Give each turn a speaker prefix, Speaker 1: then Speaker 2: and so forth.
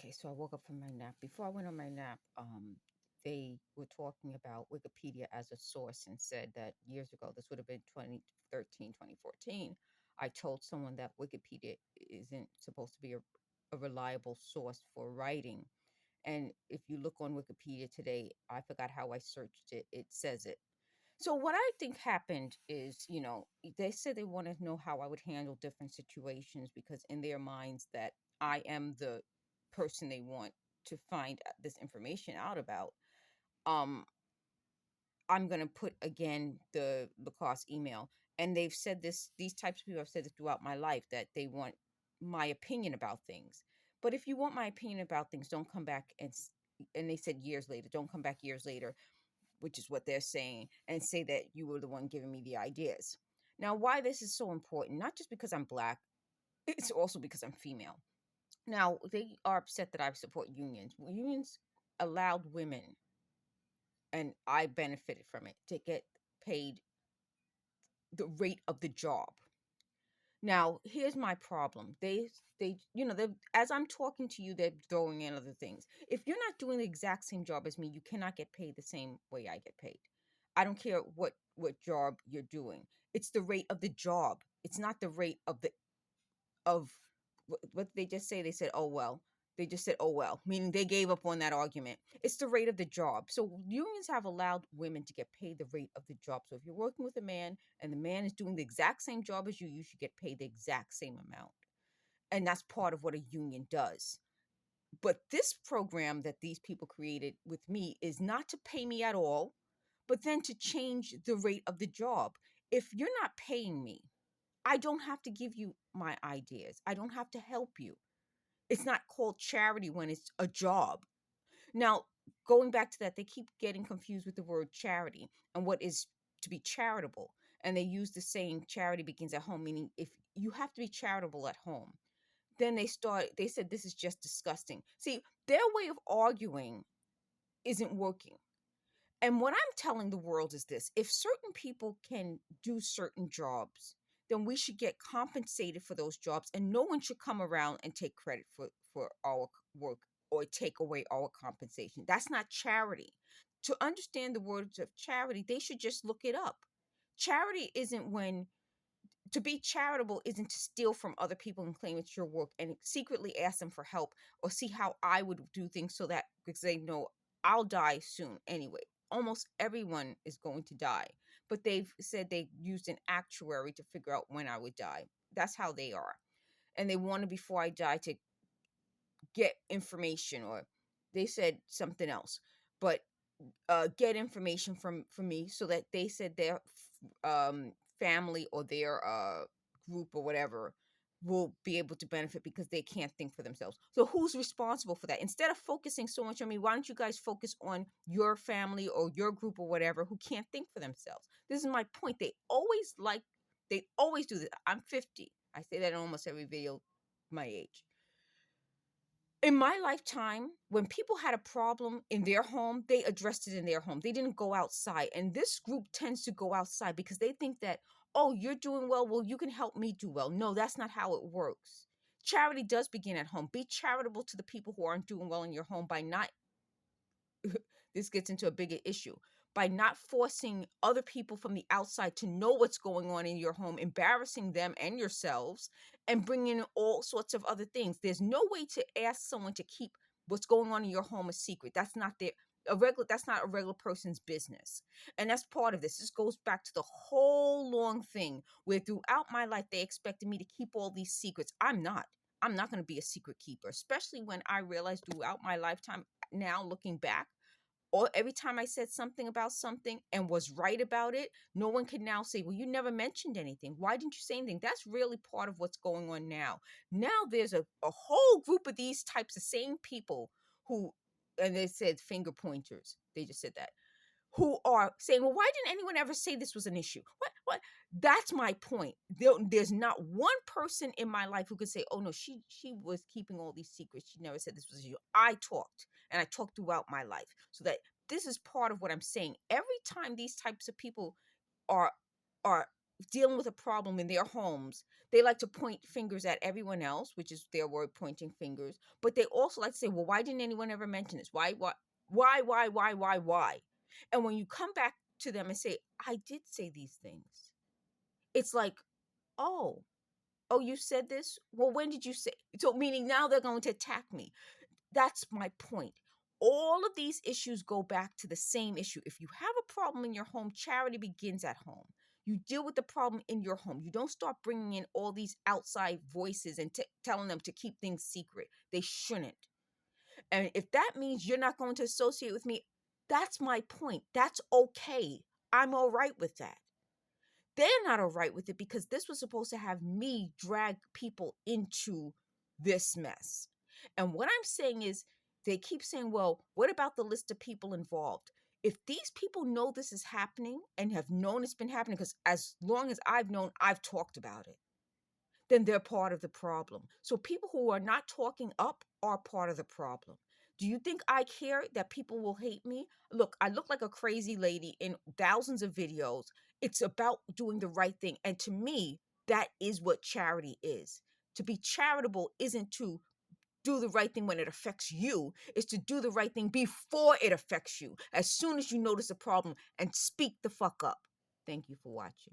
Speaker 1: Okay, so I woke up from my nap. Before I went on my nap, they were talking about Wikipedia as a source and said that years ago, this would have been 2013, 2014. I told someone that Wikipedia isn't supposed to be a reliable source for writing. And if you look on Wikipedia today, I forgot how I searched it, it says it. So what I think happened is, they said they want to know how I would handle different situations because in their minds that I am the person they want to find this information out about. Um, I'm gonna put again the lacrosse email, and they've said this. These types of people have said it throughout my life that they want my opinion about things. But if you want my opinion about things, don't come back and they said years later. Don't come back years later, which is what they're saying, and say that you were the one giving me the ideas. Now, why this is so important, not just because I'm black, it's also because I'm female. Now, they are upset that I support unions. Unions allowed women, and I benefited from it, to get paid the rate of the job. Now, here's my problem. They as I'm talking to you, they're throwing in other things. If you're not doing the exact same job as me, you cannot get paid the same way I get paid. I don't care what job you're doing. It's the rate of the job. It's not the rate of what they just say. They said, "Oh well." They just said, "Oh well," meaning they gave up on that argument. It's the rate of the job. So unions have allowed women to get paid the rate of the job. So if you're working with a man and the man is doing the exact same job as you should get paid the exact same amount. And that's part of what a union does. But this program that these people created with me is not to pay me at all, but then to change the rate of the job. If you're not paying me, I don't have to give you my ideas. I don't have to help you. It's not called charity when it's a job. Now, going back to that, they keep getting confused with the word charity and what is to be charitable. And they use the saying charity begins at home, meaning if you have to be charitable at home. Then they said this is just disgusting. See, their way of arguing isn't working. And what I'm telling the world is this: if certain people can do certain jobs, then we should get compensated for those jobs, and no one should come around and take credit for our work or take away our compensation. That's not charity. To understand the words of charity, they should just look it up. Charity isn't when To be charitable isn't to steal from other people and claim it's your work and secretly ask them for help or see how I would do things so that because they know I'll die soon anyway. Almost everyone is going to die, but they've said they used an actuary to figure out when I would die. That's how they are. And they wanted before I die to get information, or they said something else, but get information from me so that they said their family or their group or whatever will be able to benefit because they can't think for themselves. So who's responsible for that? Instead of focusing so much on me, why don't you guys focus on your family or your group or whatever who can't think for themselves? This is my point. They always do this. I'm 50. I say that in almost every video, my age. In my lifetime, when people had a problem in their home, they addressed it in their home. They didn't go outside. And this group tends to go outside because they think that, oh, you're doing well, you can help me do well. No, that's not how it works. Charity does begin at home. Be charitable to the people who aren't doing well in your home by not, this gets into a bigger issue, by not forcing other people from the outside to know what's going on in your home, embarrassing them and yourselves, and bringing in all sorts of other things. There's no way to ask someone to keep what's going on in your home a secret. That's not a regular person's business. And that's part of this. This goes back to the whole long thing where throughout my life they expected me to keep all these secrets. I'm not going to be a secret keeper, especially when I realized throughout my lifetime, now looking back, or every time I said something about something and was right about it, no one can now say, well, you never mentioned anything. Why didn't you say anything? That's really part of what's going on now. Now there's a whole group of these types of same people who, and they said finger pointers. They just said that, who are saying, well, why didn't anyone ever say this was an issue? What? That's my point. There's not one person in my life who could say, oh no, she was keeping all these secrets. She never said this was an issue. I talked, and I talked throughout my life. So that this is part of what I'm saying. Every time these types of people are are dealing with a problem in their homes, they like to point fingers at everyone else, which is their word, pointing fingers. But they also like to say, well, why didn't anyone ever mention this? Why? And when you come back to them and say, I did say these things, it's like, oh, you said this? Well, when did you say? So, meaning now they're going to attack me. That's my point. All of these issues go back to the same issue. If you have a problem in your home, charity begins at home. You deal with the problem in your home. You don't start bringing in all these outside voices and telling them to keep things secret. They shouldn't. And if that means you're not going to associate with me, that's my point. That's okay. I'm all right with that. They're not all right with it because this was supposed to have me drag people into this mess. And what I'm saying is, they keep saying, well, what about the list of people involved? If these people know this is happening and have known it's been happening, because as long as I've known, I've talked about it, then they're part of the problem. So people who are not talking up are part of the problem. Do you think I care that people will hate me? Look, I look like a crazy lady in thousands of videos. It's about doing the right thing. And to me, that is what charity is. To be charitable isn't to do the right thing when it affects you, it's to do the right thing before it affects you. As soon as you notice a problem, and speak the fuck up. Thank you for watching.